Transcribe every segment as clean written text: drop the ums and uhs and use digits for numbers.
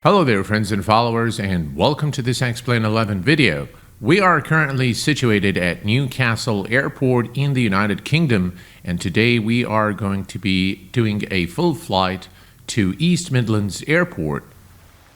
Hello there friends and followers, and welcome to this Explain 11 video. We are currently situated at Newcastle Airport in the United Kingdom, and today we are going to be doing a full flight to East Midlands Airport.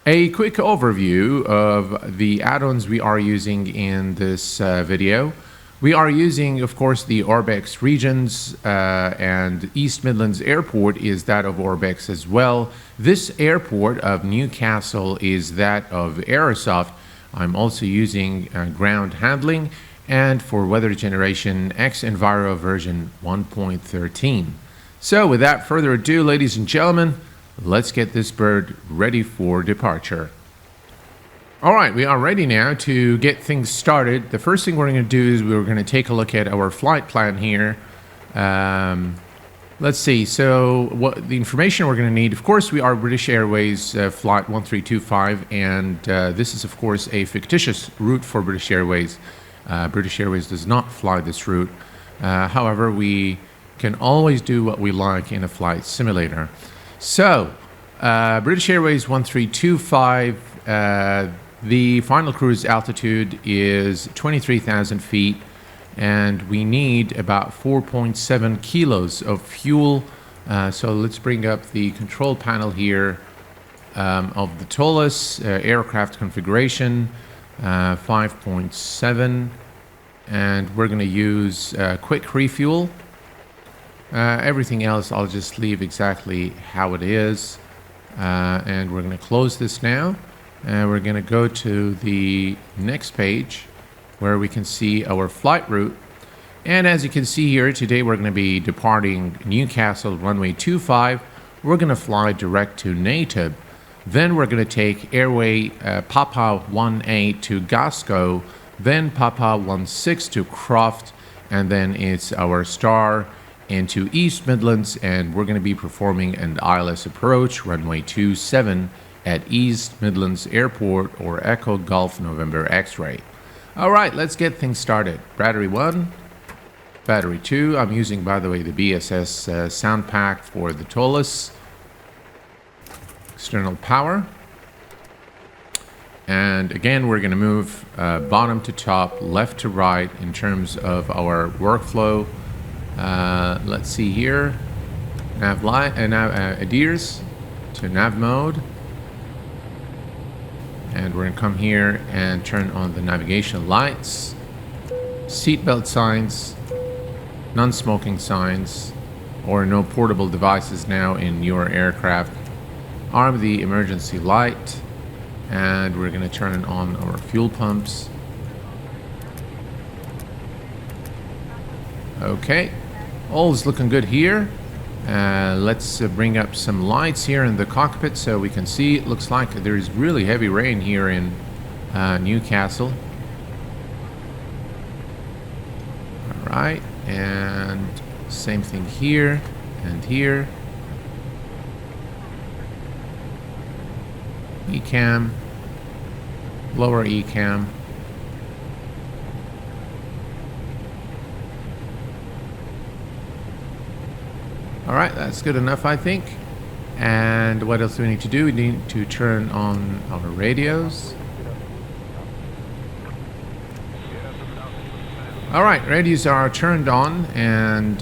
A quick overview of the add-ons we are using in this video. We are using, of course, the ORBX regions, and East Midlands Airport is that of ORBX as well. This airport of Newcastle is that of Aerosoft. I'm also using ground handling, and for weather generation, xEnviro version 1.13. So without further ado, ladies and gentlemen, let's get this bird ready for departure. All right, we are ready now to get things started. The first thing we're going to do is we're going to take a look at our flight plan here. Let's see. So what the information we're going to need, of course, we are British Airways flight 1325, and this is, of course, a fictitious route for British Airways. British Airways does not fly this route. However, we can always do what we like in a flight simulator. So, British Airways 1325, the final cruise altitude is 23,000 feet, and we need about 4.7 kilos of fuel. So let's bring up the control panel here of the ToliSS aircraft configuration, 5.7, and we're going to use quick refuel. Everything else I'll just leave exactly how it is, and we're going to close this now. And we're going to go to the next page where we can see our flight route. And as you can see here, today we're going to be departing Newcastle runway 25. We're going to fly direct to Native. Then we're going to take airway Papa 18 to Glasgow, then Papa 16 to Croft, and then it's our star into East Midlands, and we're going to be performing an ILS approach runway 27 at East Midlands Airport, or Echo Golf November X-ray. All right, let's get things started. Battery 1, battery 2. I'm using, by the way, the BSS sound pack for the ToliSS. External power. And again, we're going to move bottom to top, left to right in terms of our workflow. Let's see here. Nav light and adheres to nav mode. And we're going to come here and turn on the navigation lights, seatbelt signs, non-smoking signs, or no portable devices now in your aircraft. Arm the emergency light, and we're going to turn on our fuel pumps. Okay, all is looking good here. Let's bring up some lights here in the cockpit so we can see. It looks like there's really heavy rain here in Newcastle. All right, and same thing here and here. ECAM, lower ECAM. All right, that's good enough, I think. And what else do we need to do? We need to turn on our radios. All right, radios are turned on, and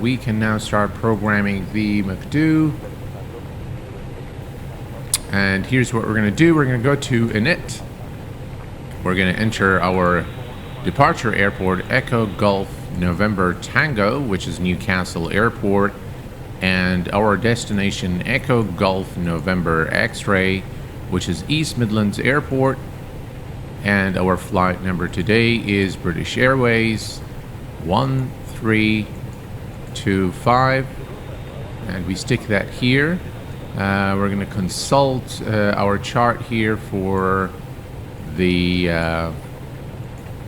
we can now start programming the McDo. And here's what we're going to do. We're going to go to init. We're going to enter our departure airport, Echo Golf November Tango, which is Newcastle Airport, and our destination, Echo Golf November X-ray, which is East Midlands Airport. And our flight number today is British Airways 1325, and we stick that here. We're going to consult our chart here for the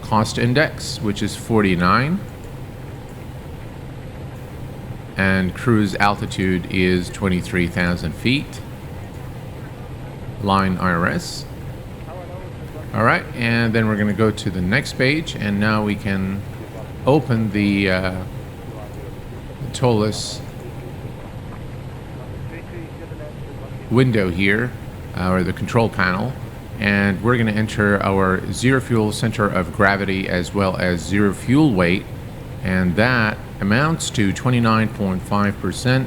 cost index, which is 49. And cruise altitude is 23,000 feet. Line IRS. All right, and then we're going to go to the next page, and now we can open the ToliSS window here, or the control panel, and we're going to enter our zero fuel center of gravity as well as zero fuel weight, and that amounts to 29.5%,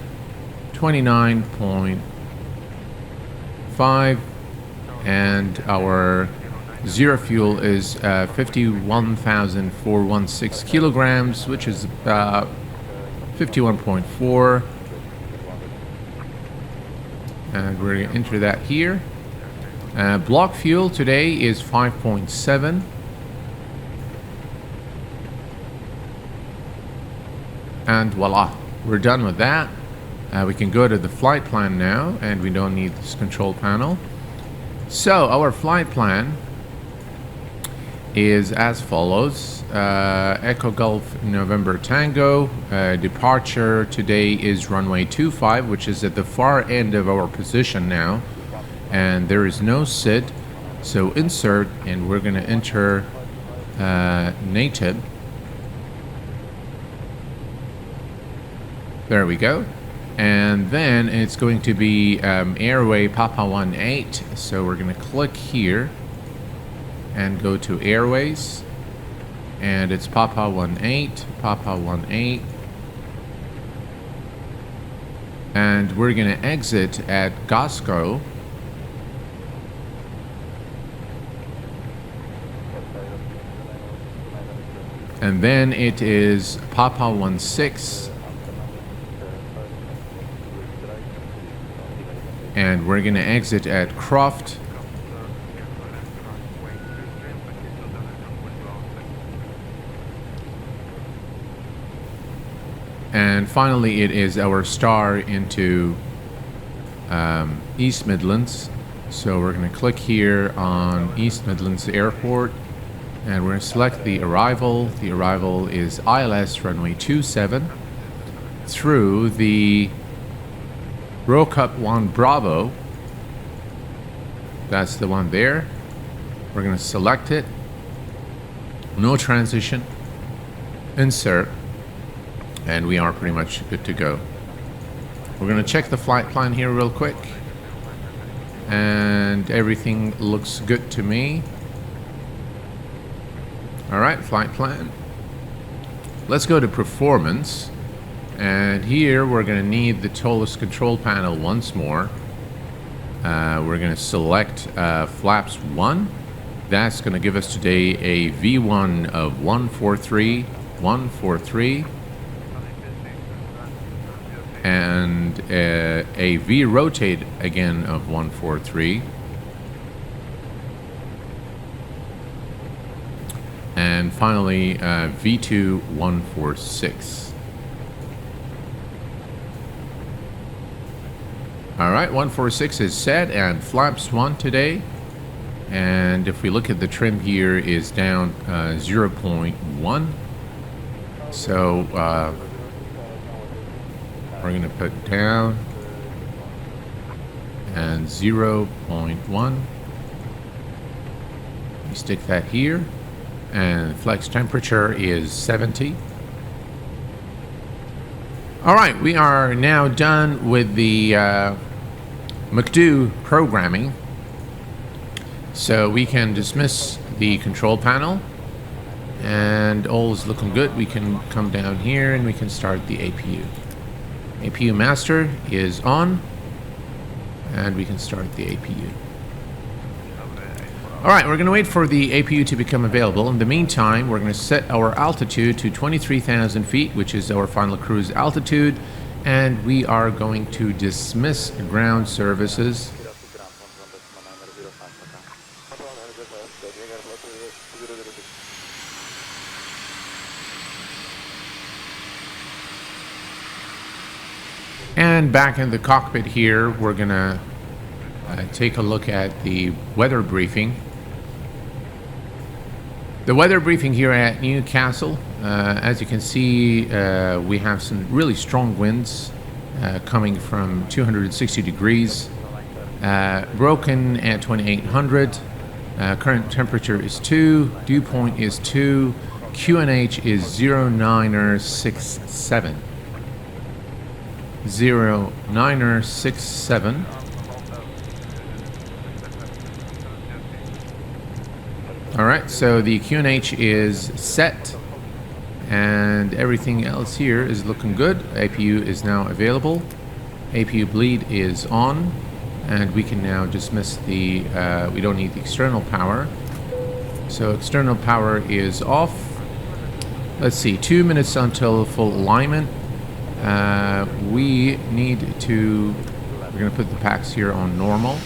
29.5, and our zero fuel is 51,416 kilograms, which is about 51.4, and we're going to enter that here. Block fuel today is 5.7, and voila, we're done with that. We can go to the flight plan now, and we don't need this control panel. So our flight plan is as follows. Echo Golf November Tango, departure today is runway 25, which is at the far end of our position now, and there is no SID, so insert, and we're going to enter native. There we go. And then it's going to be airway Papa 18, so we're going to click here and go to airways, and it's Papa 18, Papa 18, and we're going to exit at Gasco, and then it is Papa 16, and we're going to exit at Croft, and finally it is our star into East Midlands. So we're going to click here on East Midlands Airport, and we're going to select the arrival. The arrival is ILS runway 27 through the Rocup 1 Bravo. That's the one there. We're going to select it. No transition. Insert. And we are pretty much good to go. We're going to check the flight plan here real quick. And everything looks good to me. Alright, flight plan. Let's go to performance. And here we're going to need the ToliSS control panel once more. We're going to select flaps 1. That's going to give us today a V1 of 143, 143. And a V rotate again of 143. And finally V2 146. Alright, 146 is set, and flaps 1 today. And if we look at the trim here, is down 0.1. So we're going to put down and 0.1. We stick that here, and flex temperature is 70. Alright, we are now done with the McDo programming, so we can dismiss the control panel, and all is looking good. We can come down here and we can start the APU. APU master is on, and we can start the APU. Alright, we're going to wait for the APU to become available. In the meantime, we're going to set our altitude to 23,000 feet, which is our final cruise altitude, and we are going to dismiss ground services. And back in the cockpit here, we're going to take a look at the weather briefing. The weather briefing here at Newcastle, as you can see, we have some really strong winds coming from 260 degrees, broken at 2800, current temperature is 2, dew point is 2, QNH is 0967. 0967. All right, so the QNH is set and everything else here is looking good. APU is now available. APU bleed is on, and we can now dismiss the, we don't need the external power. So external power is off. Let's see, 2 minutes until full alignment. We need to, we're gonna put the packs here on normal.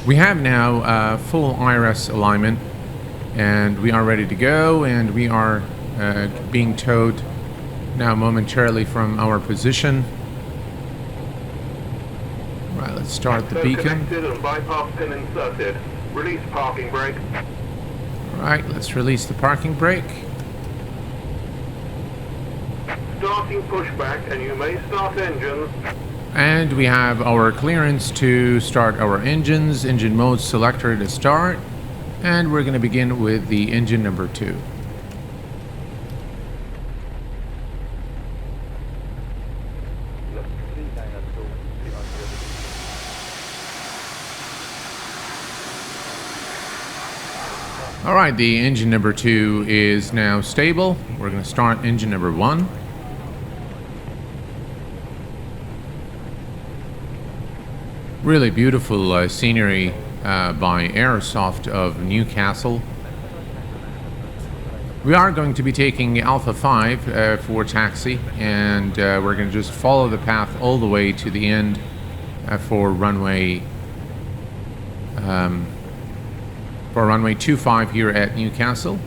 We have now full IRS alignment, and we are ready to go, and we are being towed now momentarily from our position. Right, let's start the beacon. Connected and bypass pin inserted. Release parking brake. Right, let's release the parking brake. Starting pushback, and you may start engines. And we have our clearance to start our engines, engine mode selector to start, and we're going to begin with the engine number 2. All right, the engine number 2 is now stable. We're going to start engine number 1. Really beautiful scenery by Aerosoft of Newcastle. We are going to be taking Alpha 5 for taxi, and we're going to just follow the path all the way to the end for runway 25 here at Newcastle.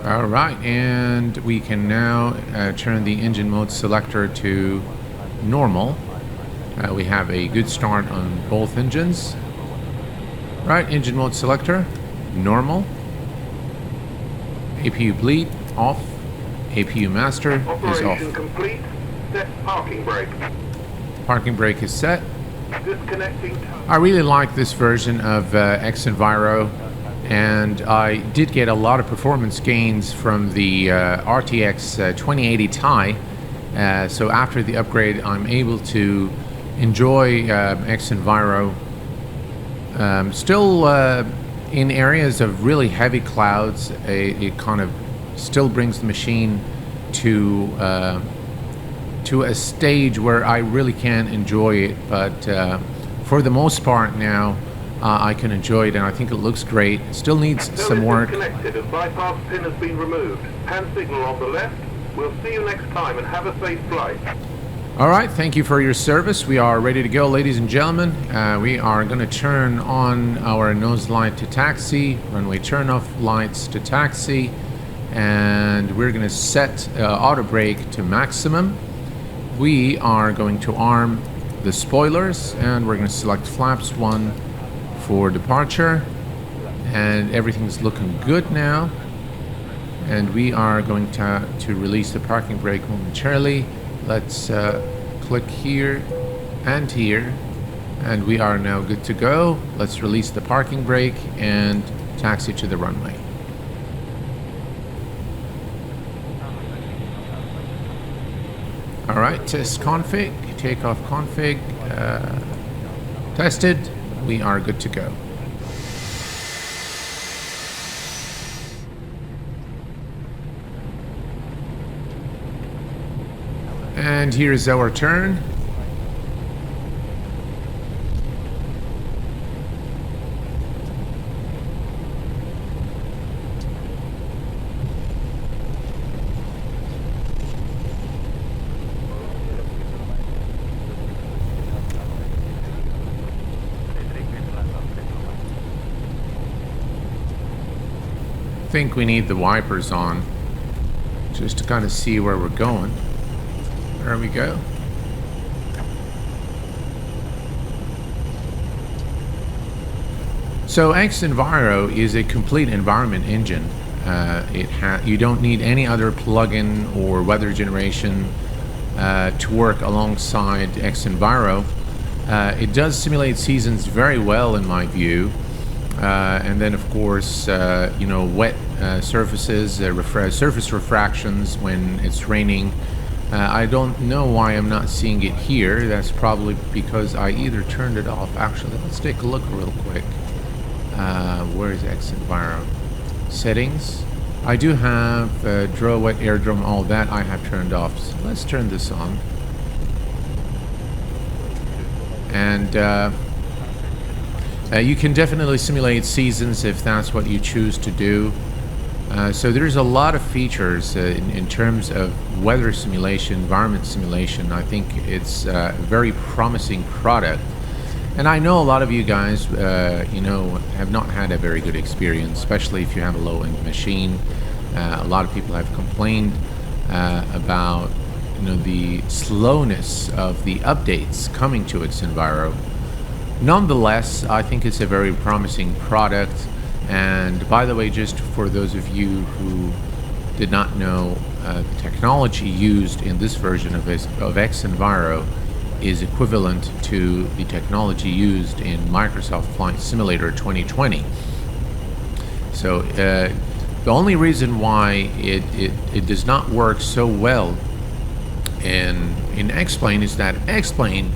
All right, and we can now turn the engine mode selector to normal. We have a good start on both engines. Right, engine mode selector, normal. APU bleed, off. APU master is off. Operation complete. Set parking brake. Parking brake is set. Disconnecting. I really like this version of xEnviro, and I did get a lot of performance gains from the RTX 2080 Ti. So after the upgrade, I'm able to enjoy xEnviro. Still in areas of really heavy clouds, it kind of still brings the machine to a stage where I really can enjoy it. But for the most part now, I can enjoy it, and I think it looks great. It still needs some work. Connected and bypass pin has been removed. Hand signal on the left. We'll see you next time, and have a safe flight. All right, thank you for your service. We are ready to go, ladies and gentlemen. We are going to turn on our nose light to taxi, runway turn-off lights to taxi, and we're going to set auto brake to maximum. We are going to arm the spoilers, and we're going to select flaps 1 for departure, and everything's looking good now. And we are going to release the parking brake momentarily. Let's click here and here, and we are now good to go. Let's release the parking brake and taxi to the runway. All right, test config, takeoff config, tested. We are good to go. And here's our turn. I think we need the wipers on just to kind of see where we're going. There we go. So xEnviro is a complete environment engine. You don't need any other plugin or weather generation to work alongside xEnviro. It does simulate seasons very well in my view. And then, of course, you know, wet surfaces, surface refractions when it's raining. I don't know why I'm not seeing it here. That's probably because I either turned it off. Actually, let's take a look real quick. Where is xEnviro? Settings. I do have draw wet airdrome, all that I have turned off. So let's turn this on. And you can definitely simulate seasons if that's what you choose to do. So there's a lot of features in terms of weather simulation, environment simulation. I think it's a very promising product. And I know a lot of you guys, you know, have not had a very good experience, especially if you have a low-end machine. A lot of people have complained about, you know, the slowness of the updates coming to xEnviro. Nonetheless, I think it's a very promising product. And by the way, just for those of you who did not know, the technology used in this version of xEnviro is equivalent to the technology used in Microsoft Flight Simulator 2020. So the only reason why it does not work so well in X-Plane is that X-Plane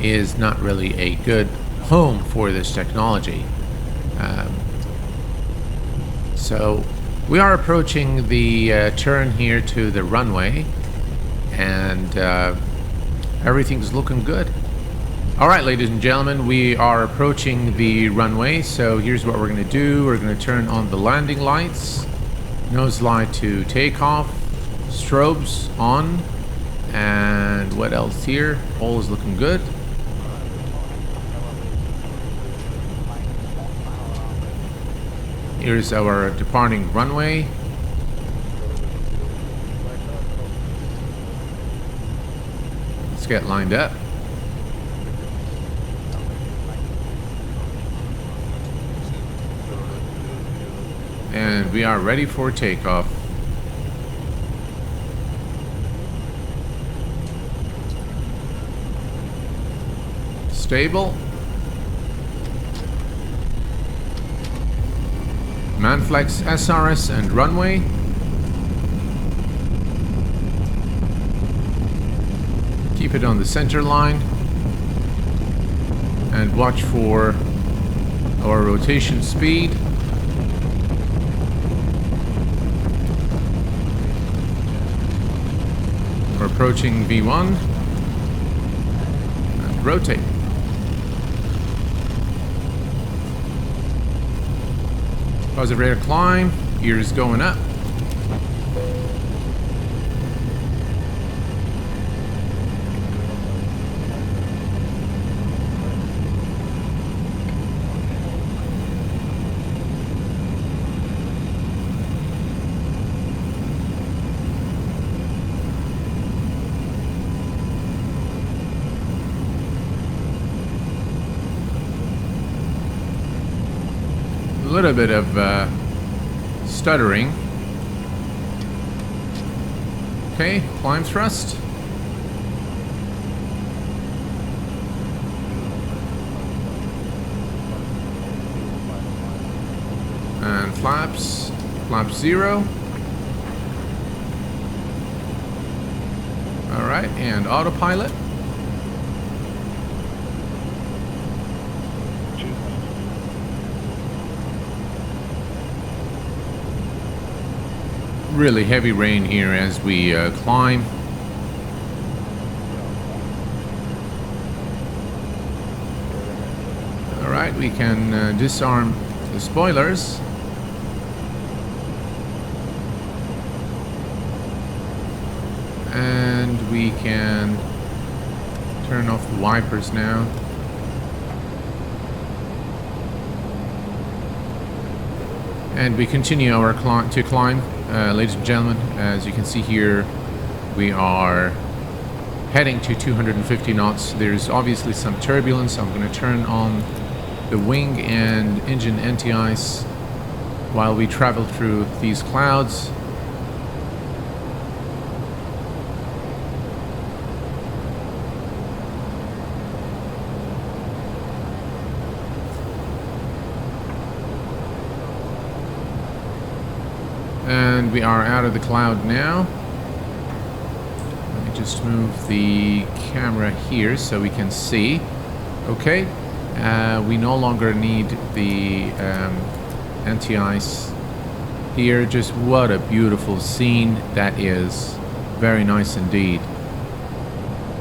is not really a good home for this technology. So we are approaching the turn here to the runway, and everything's looking good. All right, ladies and gentlemen, we are approaching the runway. So here's what we're going to do. We're going to turn on the landing lights, nose light to takeoff, strobes on, and what else here? All is looking good. Here's our departing runway. Let's get lined up. And we are ready for takeoff. Stable. Manflex SRS and runway. Keep it on the center line. And watch for our rotation speed. We're approaching V1. And rotate. Positive rate of climb, gears going up. A little bit of stuttering. Okay, climb thrust. And flaps, flap 0. All right, and autopilot. Really heavy rain here as we climb. All right, we can disarm the spoilers. And we can turn off the wipers now. And we continue our climb. Ladies and gentlemen, as you can see here, we are heading to 250 knots. There's obviously some turbulence. I'm going to turn on the wing and engine anti-ice while we travel through these clouds. And we are out of the cloud now. Let me just move the camera here so we can see. Okay, we no longer need the anti-ice here. Just what a beautiful scene that is. Very nice indeed.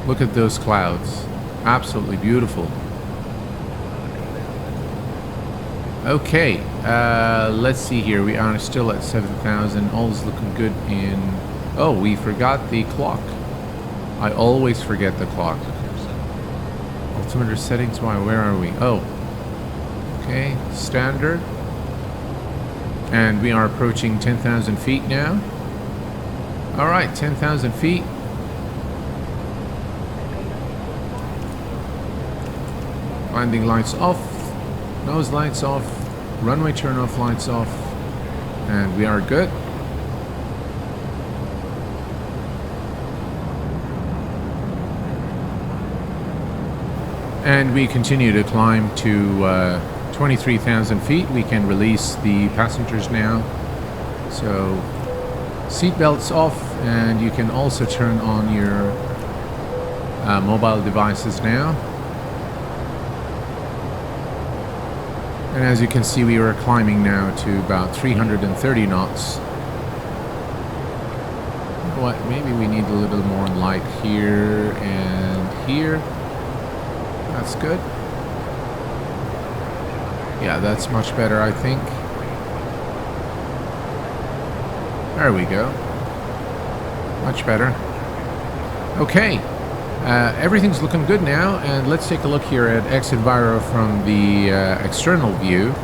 Look at those clouds. Absolutely beautiful. Okay, let's see here. We are still at 7,000. All is looking good in... Oh, we forgot the clock. I always forget the clock. Altimeter settings. Why? Where are we? Oh. Okay, standard. And we are approaching 10,000 feet now. Alright, 10,000 feet. Landing lights off. Nose lights off. Runway turn off lights off. And we are good. And we continue to climb to 23,000 feet. We can release the passengers now. So seat belts off, and you can also turn on your mobile devices now. And as you can see, we are climbing now to about 330 knots. What? Maybe we need a little more light here and here. That's good. Yeah, that's much better, I think. There we go. Much better. Okay. Everything's looking good now, and let's take a look here at xEnviro from the external view.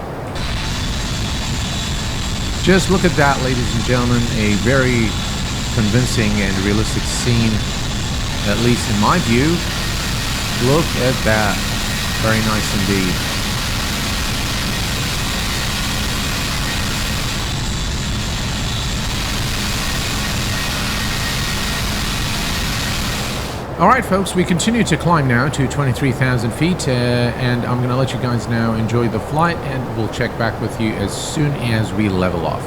Just look at that, ladies and gentlemen. A very convincing and realistic scene, at least in my view. Look at that. Very nice indeed. Alright folks, we continue to climb now to 23,000 feet, and I'm going to let you guys now enjoy the flight, and we'll check back with you as soon as we level off.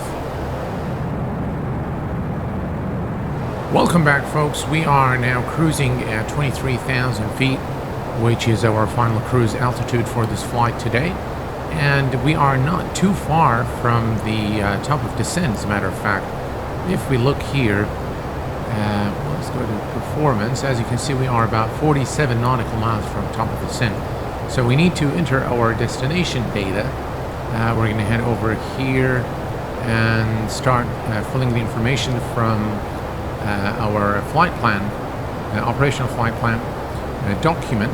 Welcome back folks, we are now cruising at 23,000 feet, which is our final cruise altitude for this flight today. And we are not too far from the top of descent, as a matter of fact. If we look here, let's go to performance. As you can see, we are about 47 nautical miles from top of descent. So we need to enter our destination data. We're going to head over here and start filling the information from our flight plan, operational flight plan document.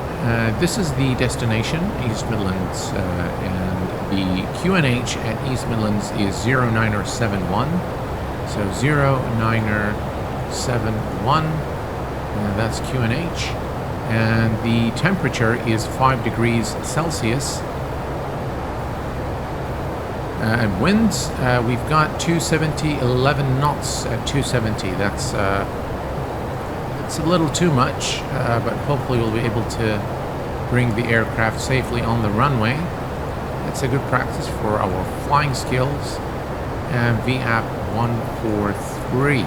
This is the destination, East Midlands, and the QNH at East Midlands is 0971. So 0971, that's QNH, and the temperature is 5 degrees Celsius. And winds, we've got 270, 11 knots at 270. That's it's a little too much, but hopefully we'll be able to bring the aircraft safely on the runway. It's a good practice for our flying skills. And VAP 143.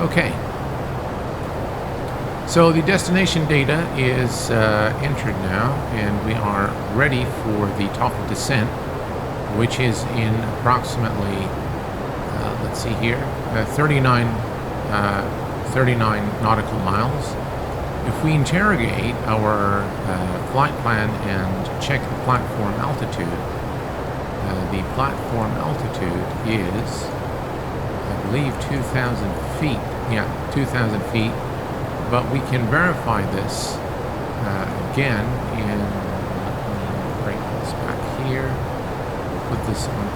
Okay. So the destination data is entered now, and we are ready for the top of descent, which is in approximately, let's see here, 39 nautical miles. If we interrogate our flight plan and check the platform altitude, the platform altitude is, I believe, 2,000 feet. Yeah, 2,000 feet. But we can verify this again in, break this back here, put this on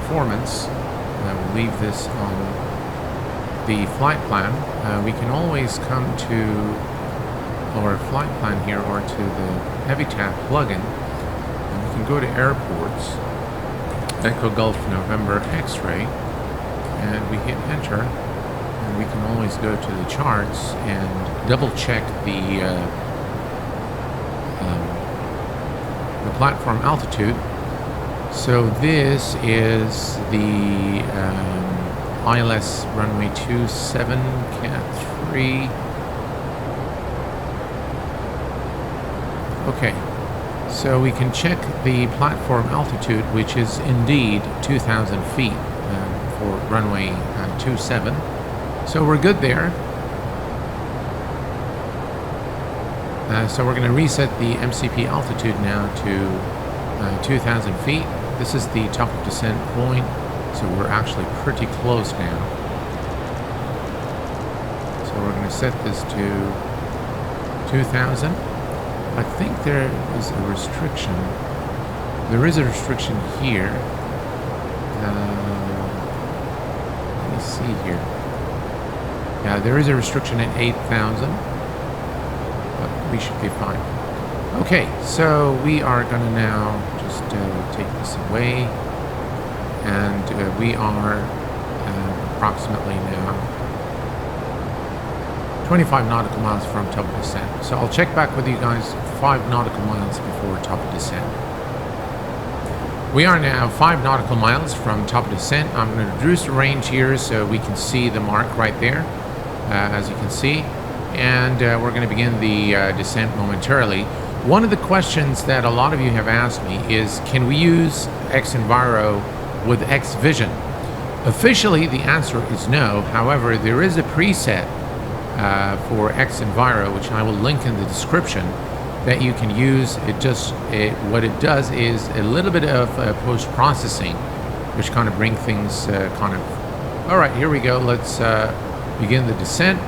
performance, we'll leave this on the flight plan. We can always come to our flight plan here or to the HeavyTap plugin, and we can go to airports, Echo Golf November X-ray, and we hit enter, and we can always go to the charts and double check the platform altitude. So this is the ILS runway 27, Cat 3. Okay, so we can check the platform altitude, which is indeed 2,000 feet for runway 27. So we're good there. So we're going to reset the MCP altitude now to 2,000 feet. This is the top of descent point, so we're actually pretty close now. So we're going to set this to 2,000. I think there is a restriction. There is a restriction here. Let me see here. Yeah, there is a restriction at 8,000. But we should be fine. Okay, so we are going to now just take this away. And we are approximately now 25 nautical miles from top of descent. So I'll check back with you guys 5 nautical miles before top of descent. We are now 5 nautical miles from top of descent. I'm going to reduce the range here so we can see the mark right there, as you can see. And we're going to begin the descent momentarily. One of the questions that a lot of you have asked me is, can we use xEnviro with Xvision? Officially, the answer is no. However, there is a preset for xEnviro, which I will link in the description, that you can use. What it does is a little bit of post-processing, which kind of bring things all right, here we go. Let's begin the descent.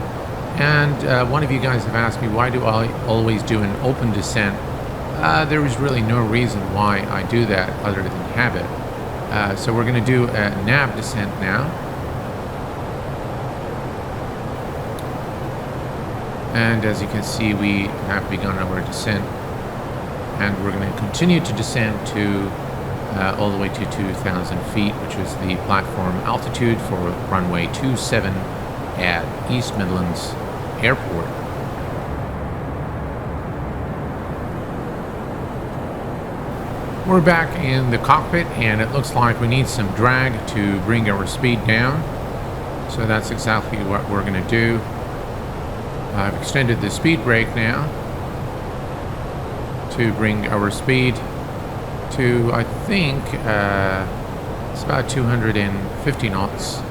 And one of you guys have asked me, why do I always do an open descent? There is really no reason why I do that other than habit. So we're going to do a nav descent now. And as you can see, we have begun our descent. And we're going to continue to descend to all the way to 2,000 feet, which is the platform altitude for runway 27 at East Midlands Airport. We're back in the cockpit, and it looks like we need some drag to bring our speed down. So that's exactly what we're going to do. I've extended the speed brake now to bring our speed to, I think, it's about 250 knots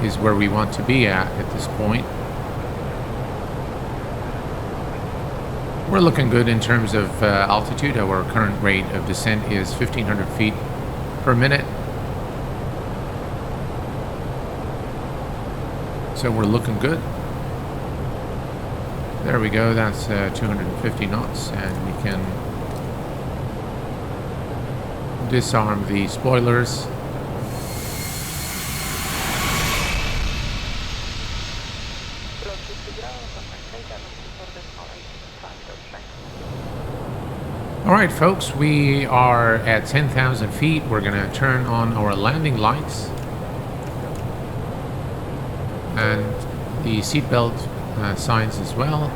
is where we want to be at this point. We're looking good in terms of altitude. Our current rate of descent is 1,500 feet per minute. So we're looking good. There we go, that's 250 knots, and we can disarm the spoilers. Alright folks, we are at 10,000 feet. We're going to turn on our landing lights and the seatbelt signs as well.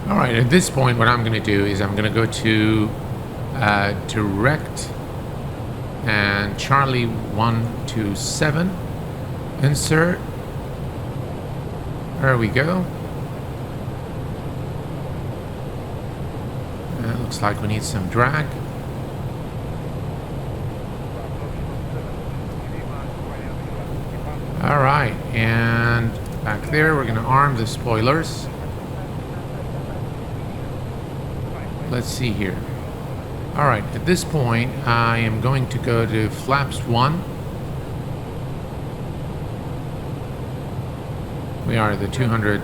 Alright, at this point what I'm going to do is I'm going to go to direct and Charlie 127, insert. There we go. And it looks like we need some drag. Alright, and back there we're going to arm the spoilers. Let's see here. Alright, at this point I am going to go to flaps 1. We are at the 200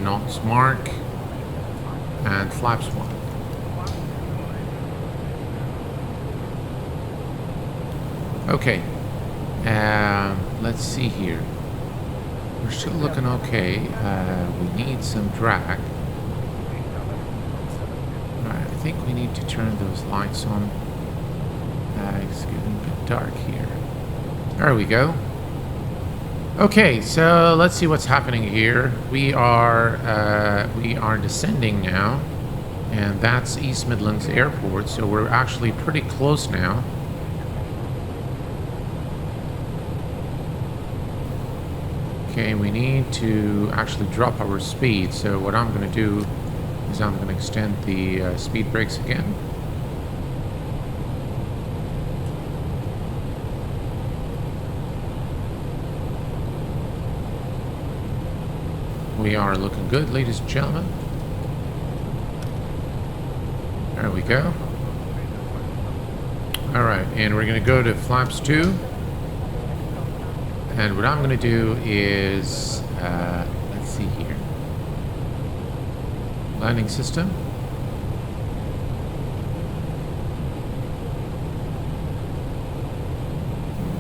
knots mark, and flaps 1. Okay, let's see here. We're still looking okay. We need some drag. Alright, I think we need to turn those lights on. It's getting a bit dark here. There we go. Okay, so let's see what's happening here. We are descending now. And that's East Midlands Airport, so we're actually pretty close now. Okay, we need to actually drop our speed, so what I'm going to do is I'm going to extend the speed brakes again. We are looking good, ladies and gentlemen. There we go. Alright, and we're going to go to flaps 2. And what I'm going to do is, let's see here. Landing system.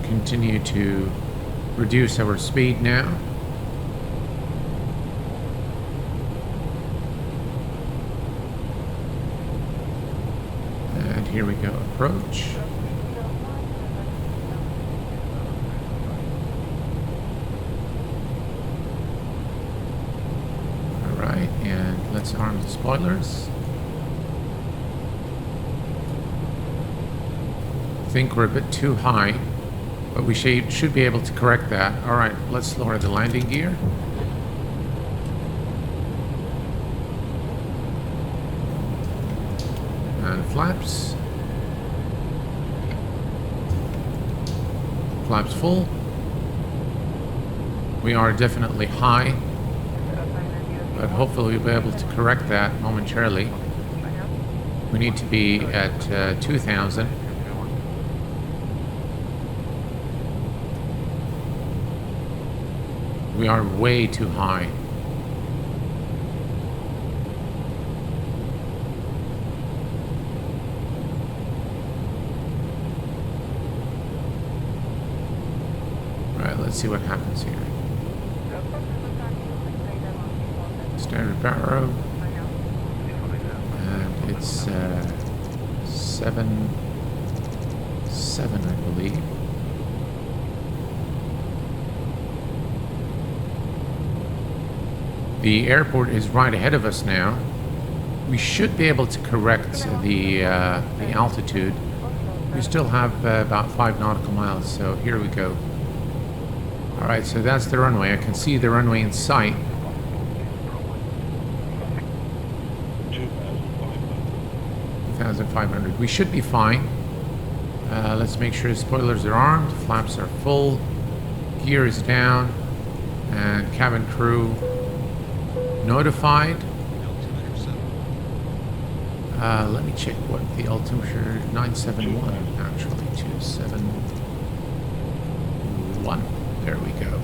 Continue to reduce our speed now. And here we go, approach. Alright, and let's arm the spoilers. I think we're a bit too high, but we should be able to correct that. Alright, let's lower the landing gear. And flaps. Flaps full. We are definitely high, but hopefully we'll be able to correct that momentarily. We need to be at 2,000. We are way too high. Alright, let's see what happens here. Standard power, and it's 7, I believe. The airport is right ahead of us now. We should be able to correct the altitude. We still have about 5 nautical miles, so here we go. Alright, so that's the runway. I can see the runway in sight. 2,500. We should be fine. Let's make sure the spoilers are armed, flaps are full, gear is down, and cabin crew notified. Let me check what the altimeter 971 actually 271. There we go.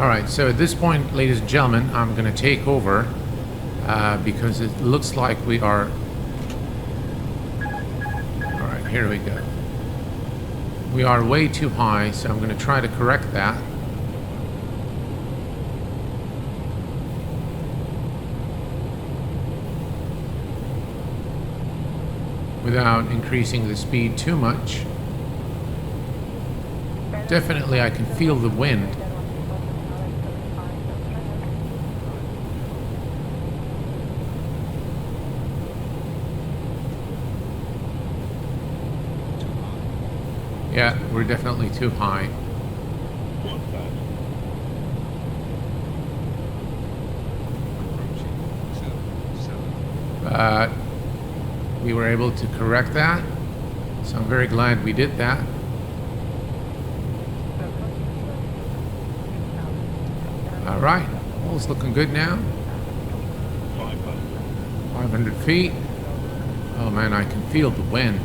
Alright, so at this point, ladies and gentlemen, I'm going to take over because it looks like we are... Alright, here we go. We are way too high, so I'm going to try to correct that. Without increasing the speed too much. Definitely I can feel the wind. Yeah, we're definitely too high. But we were able to correct that, so I'm very glad we did that. All right, all's looking good now. 500 feet. Oh man, I can feel the wind.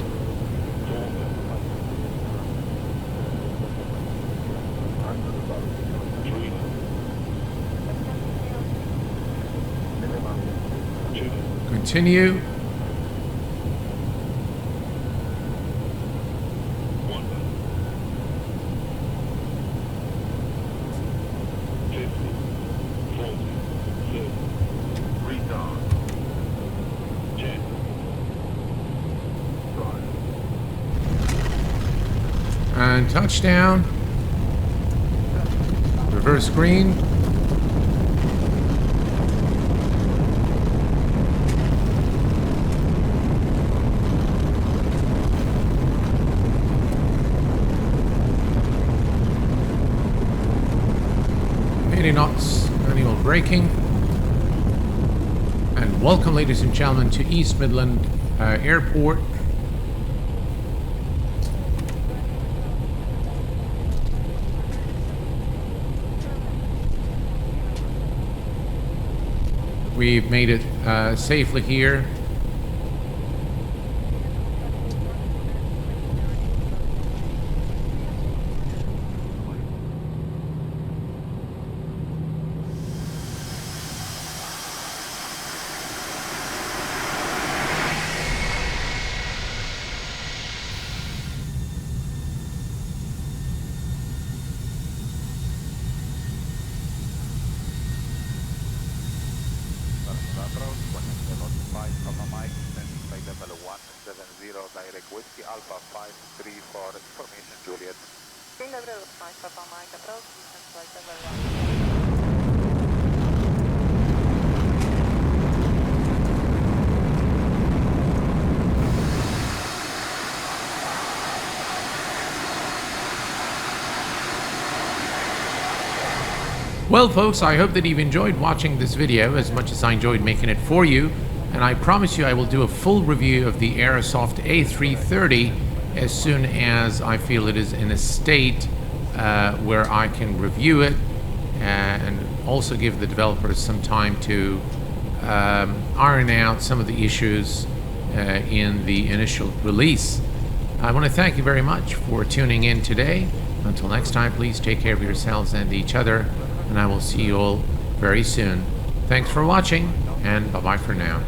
Continue. And touchdown. Reverse green. Knots, manual braking. And welcome, ladies and gentlemen, to East Midlands Airport. We've made it safely here. Direct Whiskey Alpha 53 for information, Juliet. Dzień dobry, Państwa, Mike approach, JustFlight level 1. Well, folks, I hope that you've enjoyed watching this video as much as I enjoyed making it for you. And I promise you I will do a full review of the Aerosoft A330 as soon as I feel it is in a state where I can review it and also give the developers some time to iron out some of the issues in the initial release. I want to thank you very much for tuning in today. Until next time, please take care of yourselves and each other, and I will see you all very soon. Thanks for watching, and bye-bye for now.